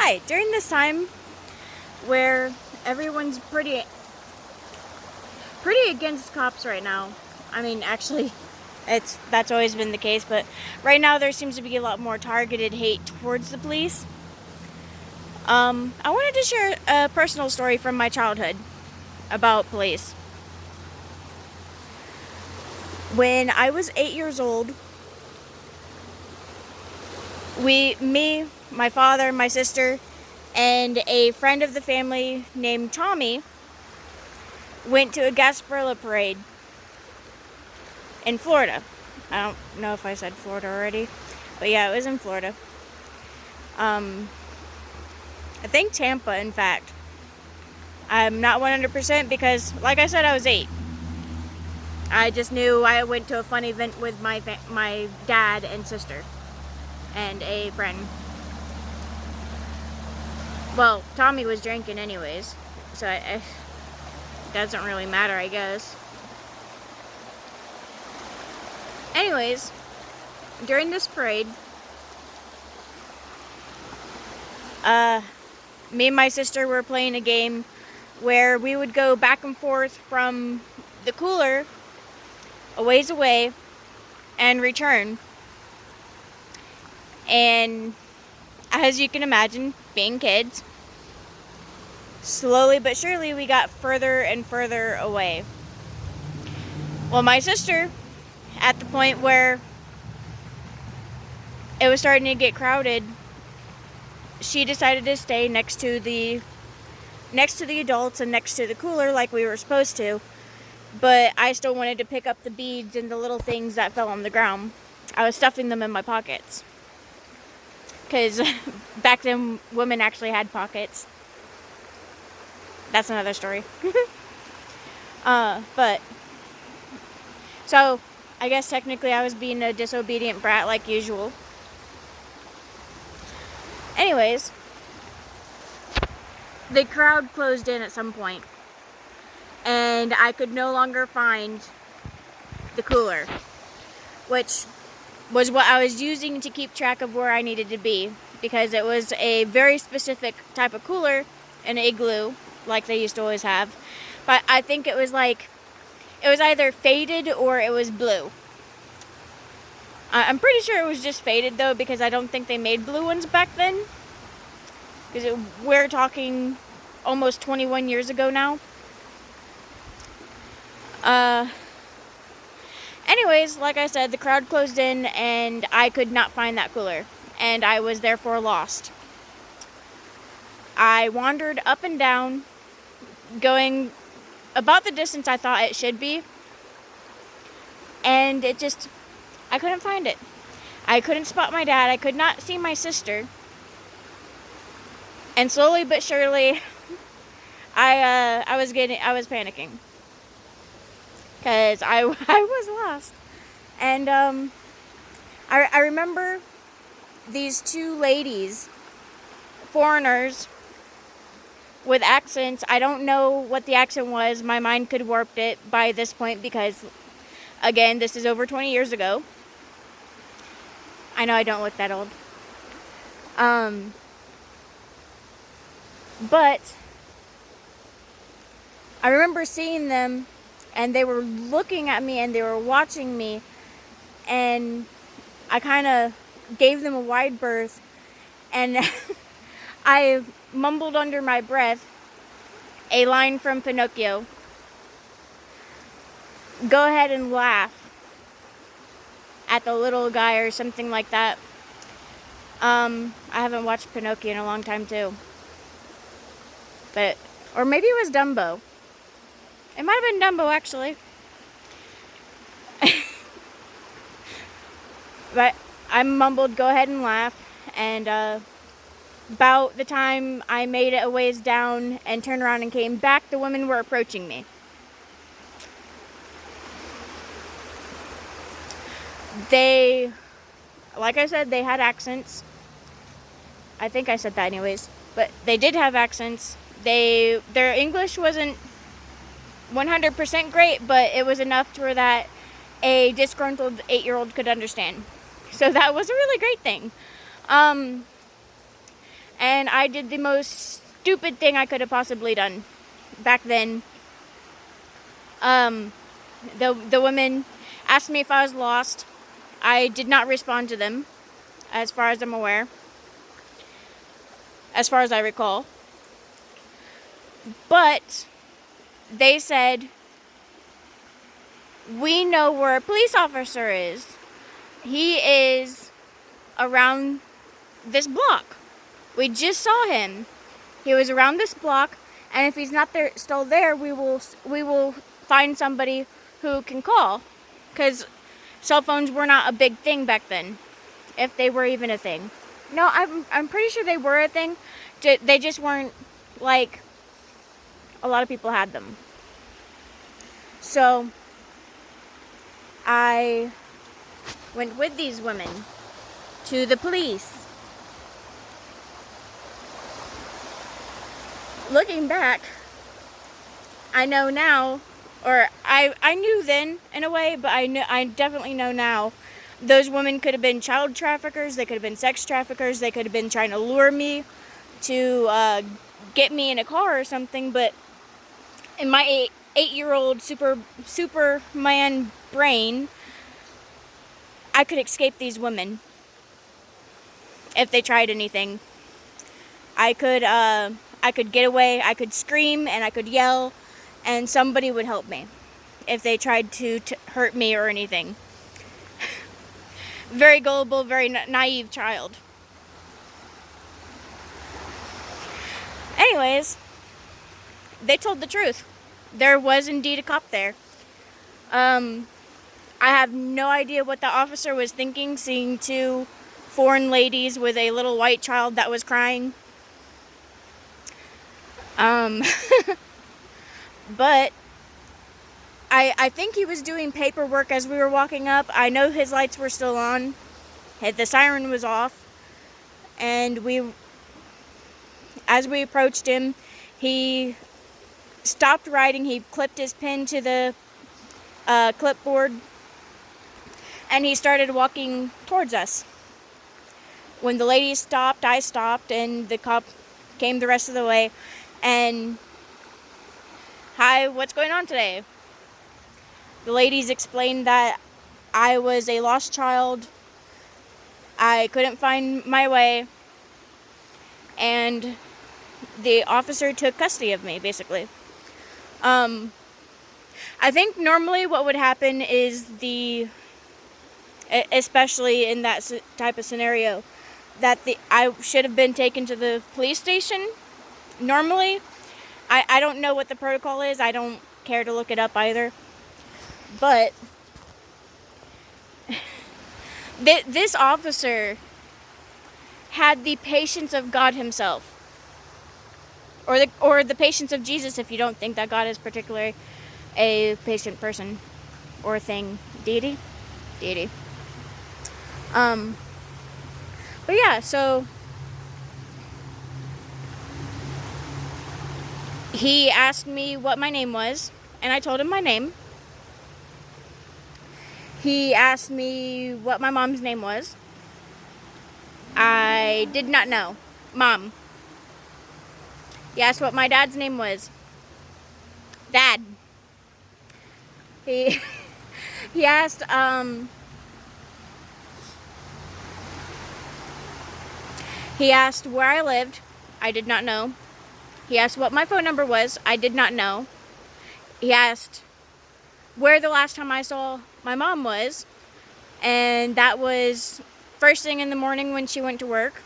Hi, during this time where everyone's pretty against cops right now. I mean, actually, that's always been the case, but right now there seems to be a lot more targeted hate towards the police. I wanted to share a personal story from my childhood about police. When I was 8 years old, my father, my sister, and a friend of the family named Tommy went to a Gasparilla parade in Florida. I don't know if I said Florida already, but yeah, it was in Florida. I think Tampa, in fact. I'm not 100% because, like I said, I was 8. I just knew I went to a fun event with my dad and sister and a friend. Well, Tommy was drinking anyways, so it doesn't really matter, I guess. Anyways, during this parade, me and my sister were playing a game where we would go back and forth from the cooler a ways away and return. And as you can imagine, being kids, slowly but surely we got further and further away. Well, my sister, at the point where it was starting to get crowded, she decided to stay next to the adults and next to the cooler like we were supposed to. But I still wanted to pick up the beads and the little things that fell on the ground. I was stuffing them in my pockets. Because back then, women actually had pockets. That's another story. But, so, I guess technically I was being a disobedient brat like usual. Anyways, the crowd closed in at some point, and I could no longer find the cooler, which was what I was using to keep track of where I needed to be, because it was a very specific type of cooler, an Igloo, like they used to always have. But I think it was either faded or it was blue. I'm pretty sure it was just faded though, because I don't think they made blue ones back then. Because we're talking almost 21 years ago now. Anyways, like I said, the crowd closed in and I could not find that cooler. And I was therefore lost. I wandered up and down, going about the distance I thought it should be. And I couldn't find it. I couldn't spot my dad. I could not see my sister. And slowly but surely, I was panicking. Because I was lost. And I remember these two ladies, foreigners, with accents. I don't know what the accent was. My mind could warped it by this point because, again, this is over 20 years ago. I know I don't look that old. But I remember seeing them, and they were looking at me and they were watching me, and I kind of gave them a wide berth, and I mumbled under my breath a line from Pinocchio. Go ahead and laugh at the little guy or something like that. I haven't watched Pinocchio in a long time too. Or maybe it was Dumbo. It might have been Dumbo, actually. But I mumbled, go ahead and laugh. And about the time I made it a ways down and turned around and came back, the women were approaching me. They, like I said, they had accents. I think I said that anyways. But they did have accents. Their English wasn't 100% great, but it was enough to where that a disgruntled 8-year-old could understand. So that was a really great thing. and I did the most stupid thing I could have possibly done back then. The women asked me if I was lost. I did not respond to them, as far as I'm aware, as far as I recall. But they said, we know where a police officer is. He is around this block. We just saw him. He was around this block, and if he's not there, still there, we will find somebody who can call, because cell phones were not a big thing back then, if they were even a thing. No, I'm pretty sure they were a thing. They just weren't like a lot of people had them. So I went with these women to the police. Looking back, I know now, or I knew then in a way, but I definitely know now. Those women could have been child traffickers. They could have been sex traffickers. They could have been trying to lure me to get me in a car or something. But in my eight-year-old Superman brain, I could escape these women if they tried anything. I could get away. I could scream and I could yell, and somebody would help me if they tried to hurt me or anything. Very gullible, very naive child. Anyways, they told the truth. There was indeed a cop there. I have no idea what the officer was thinking, seeing two foreign ladies with a little white child that was crying. But I think he was doing paperwork as we were walking up. I know his lights were still on. The siren was off. And as we approached him, he stopped writing. He clipped his pen to the clipboard. And he started walking towards us. When the ladies stopped, I stopped, and the cop came the rest of the way. And, hi, what's going on today? The ladies explained that I was a lost child. I couldn't find my way. And the officer took custody of me, basically. I think normally what would happen is especially in that type of scenario, that I should have been taken to the police station. Normally, I don't know what the protocol is. I don't care to look it up either. But this officer had the patience of God himself. Or the patience of Jesus, if you don't think that God is particularly a patient person or thing. Deity. But yeah, so he asked me what my name was, and I told him my name. He asked me what my mom's name was. I did not know. Mom. He asked what my dad's name was. Dad. He asked where I lived. I did not know. He asked what my phone number was. I did not know. He asked where the last time I saw my mom was, and that was first thing in the morning when she went to work.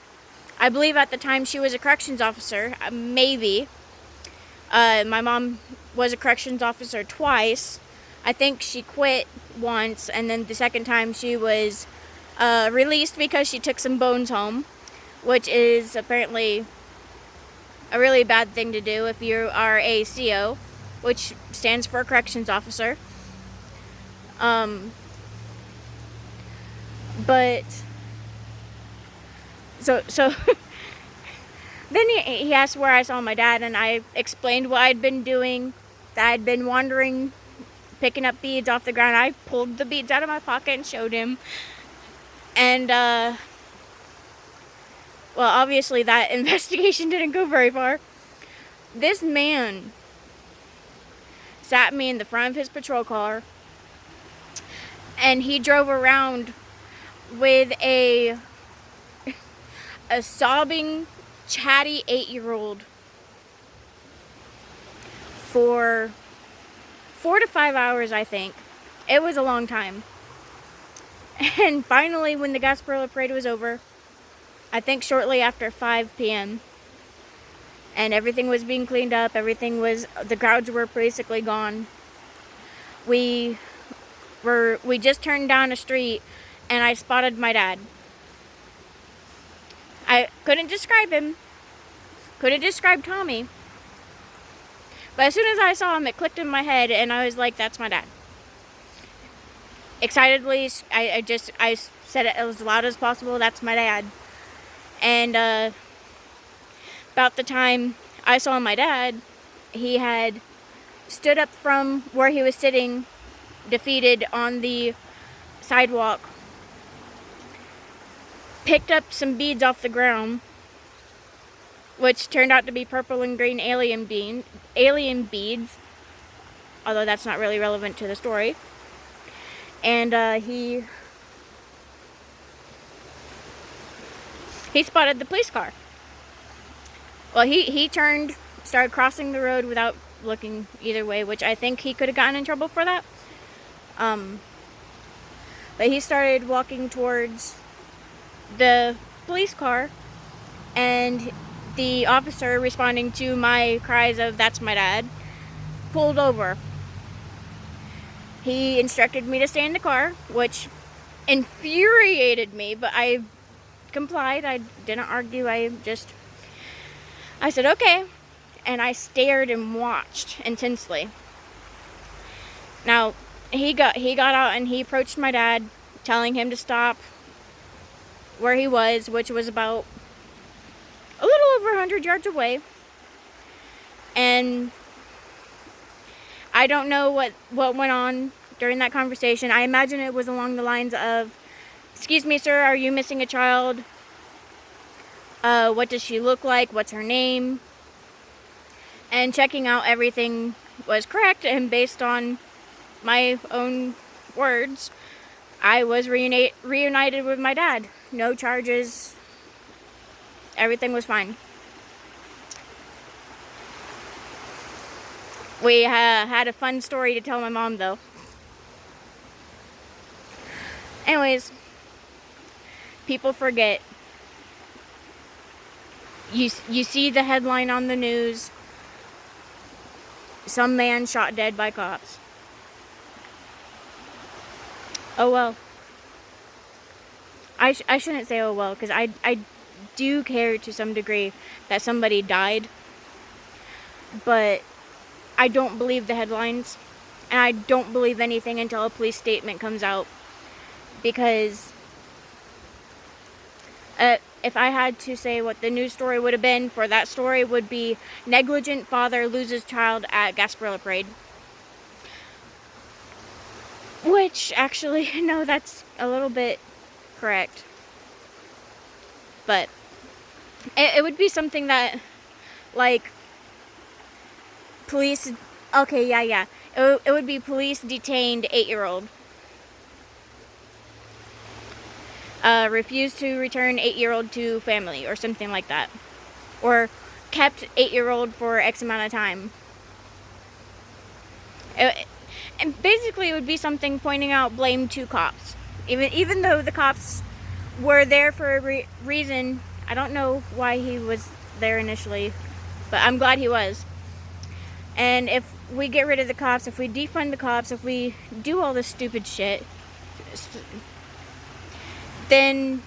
I believe at the time she was a corrections officer, maybe. My mom was a corrections officer twice. I think she quit once, and then the second time she was released because she took some bones home, which is apparently a really bad thing to do if you are a CO, which stands for corrections officer. But so then he asked where I saw my dad, and I explained what I'd been doing, that I'd been wandering, picking up beads off the ground. I pulled the beads out of my pocket and showed him. And Well, obviously that investigation didn't go very far. This man sat me in the front of his patrol car, and he drove around with a sobbing, chatty 8-year-old for 4 to 5 hours, I think. It was a long time. And finally, when the Gasparilla Parade was over, I think shortly after 5 p.m., and everything was being cleaned up, the crowds were basically gone. We just turned down a street, and I spotted my dad. I couldn't describe him, couldn't describe Tommy, but as soon as I saw him, it clicked in my head, and I was like, that's my dad. Excitedly, I said it as loud as possible, that's my dad. And about the time I saw my dad, he had stood up from where he was sitting, defeated, on the sidewalk, picked up some beads off the ground, which turned out to be purple and green alien beads, although that's not really relevant to the story. And he spotted the police car. Well, he turned, started crossing the road without looking either way, which I think he could have gotten in trouble for that. But he started walking towards the police car, and the officer, responding to my cries of "that's my dad," pulled over. He instructed me to stay in the car, which infuriated me, but I complied. I didn't argue. I said okay, and I stared and watched intensely. Now, he got out and he approached my dad, telling him to stop where he was, which was about a little over 100 yards away. And I don't know what went on during that conversation. I imagine it was along the lines of, "Excuse me, sir, are you missing a child? What does she look like? What's her name?" And checking out everything was correct, and based on my own words, I was reunited with my dad. No charges. Everything was fine. We had a fun story to tell my mom, though. Anyways, people forget. You see the headline on the news: some man shot dead by cops. Oh well. I shouldn't say oh well, because I do care to some degree that somebody died, but I don't believe the headlines, and I don't believe anything until a police statement comes out, because if I had to say what the news story would have been for that story, would be negligent father loses child at Gasparilla Parade. Which, actually, no, that's a little bit correct. But it would be something that, like, police, okay, yeah. It would be police detained 8-year-old. Refused to return 8-year-old to family, or something like that. Or kept 8-year-old for X amount of time. And basically it would be something pointing out blame to cops. Even though the cops were there for a reason. I don't know why he was there initially, but I'm glad he was. And if we get rid of the cops, if we defund the cops, if we do all this stupid shit, then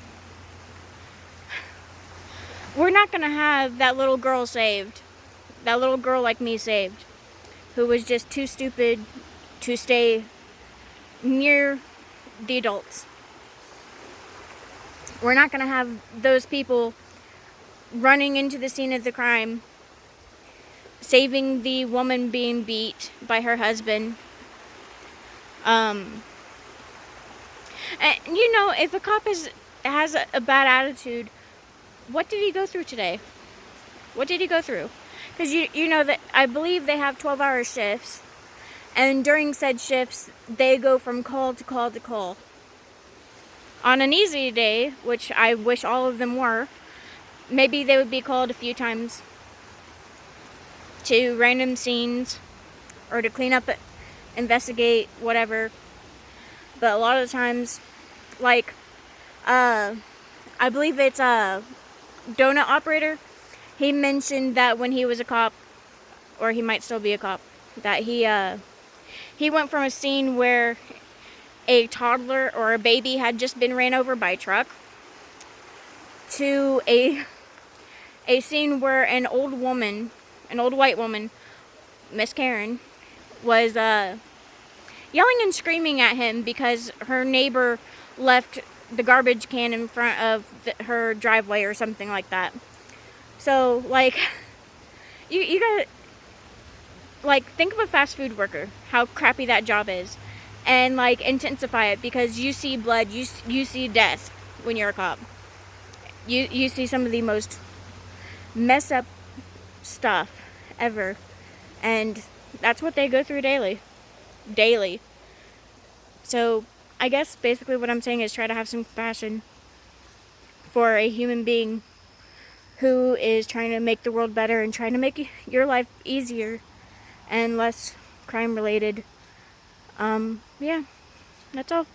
we're not going to have that little girl saved. That little girl like me saved, who was just too stupid to stay near the adults. We're not going to have those people running into the scene of the crime, saving the woman being beat by her husband. And you know, if a cop has a bad attitude, what did he go through today? What did he go through? Because you know that I believe they have 12-hour shifts, and during said shifts, they go from call to call to call. On an easy day, which I wish all of them were, maybe they would be called a few times to random scenes or to clean up, investigate, whatever. But a lot of the times, like, I believe it's a donut operator. He mentioned that when he was a cop, or he might still be a cop, that he went from a scene where a toddler or a baby had just been ran over by a truck to a scene where an old white woman, Miss Karen, was yelling and screaming at him because her neighbor left the garbage can in front of her driveway or something like that. So, like, you gotta, like, think of a fast food worker, how crappy that job is, and, like, intensify it, because you see blood, you see death when you're a cop. You see some of the most messed up stuff ever, and that's what they go through daily. So, I guess basically what I'm saying is try to have some compassion for a human being who is trying to make the world better and trying to make your life easier and less crime related. Yeah, that's all.